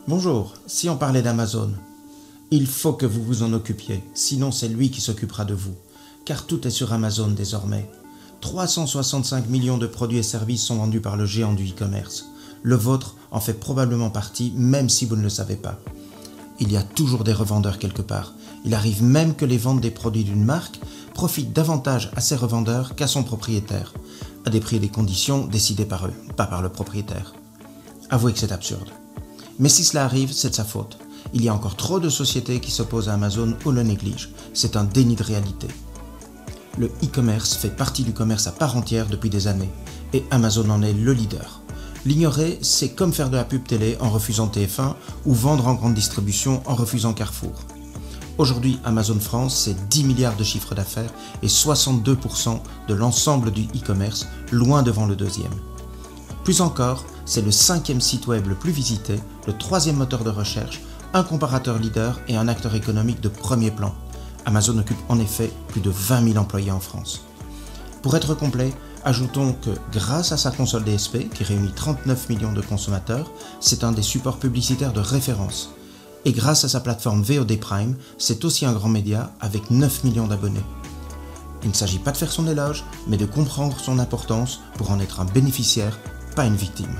Bonjour, si on parlait d'Amazon, il faut que vous vous en occupiez, sinon c'est lui qui s'occupera de vous, car tout est sur Amazon désormais. 365 millions de produits et services sont vendus par le géant du e-commerce. Le vôtre en fait probablement partie, même si vous ne le savez pas. Il y a toujours des revendeurs quelque part. Il arrive même que les ventes des produits d'une marque profitent davantage à ses revendeurs qu'à son propriétaire, à des prix et des conditions décidés par eux, pas par le propriétaire. Avouez que c'est absurde. Mais si cela arrive, c'est de sa faute. Il y a encore trop de sociétés qui s'opposent à Amazon ou le négligent. C'est un déni de réalité. Le e-commerce fait partie du commerce à part entière depuis des années, et Amazon en est le leader. L'ignorer, c'est comme faire de la pub télé en refusant TF1 ou vendre en grande distribution en refusant Carrefour. Aujourd'hui, Amazon France, c'est 10 milliards de chiffre d'affaires et 62% de l'ensemble du e-commerce, loin devant le deuxième. Plus encore, c'est le 5e site web le plus visité, le 3e moteur de recherche, un comparateur leader et un acteur économique de premier plan. Amazon occupe en effet plus de 20 000 employés en France. Pour être complet, ajoutons que grâce à sa console DSP, qui réunit 39 millions de consommateurs, c'est un des supports publicitaires de référence. Et grâce à sa plateforme VOD Prime, c'est aussi un grand média avec 9 millions d'abonnés. Il ne s'agit pas de faire son éloge, mais de comprendre son importance pour en être un bénéficiaire, pas une victime.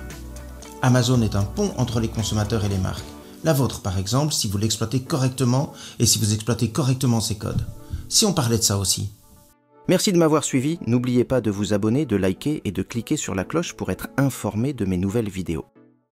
Amazon est un pont entre les consommateurs et les marques. La vôtre par exemple, si vous l'exploitez correctement et si vous exploitez correctement ses codes. Si on parlait de ça aussi. Merci de m'avoir suivi, n'oubliez pas de vous abonner, de liker et de cliquer sur la cloche pour être informé de mes nouvelles vidéos.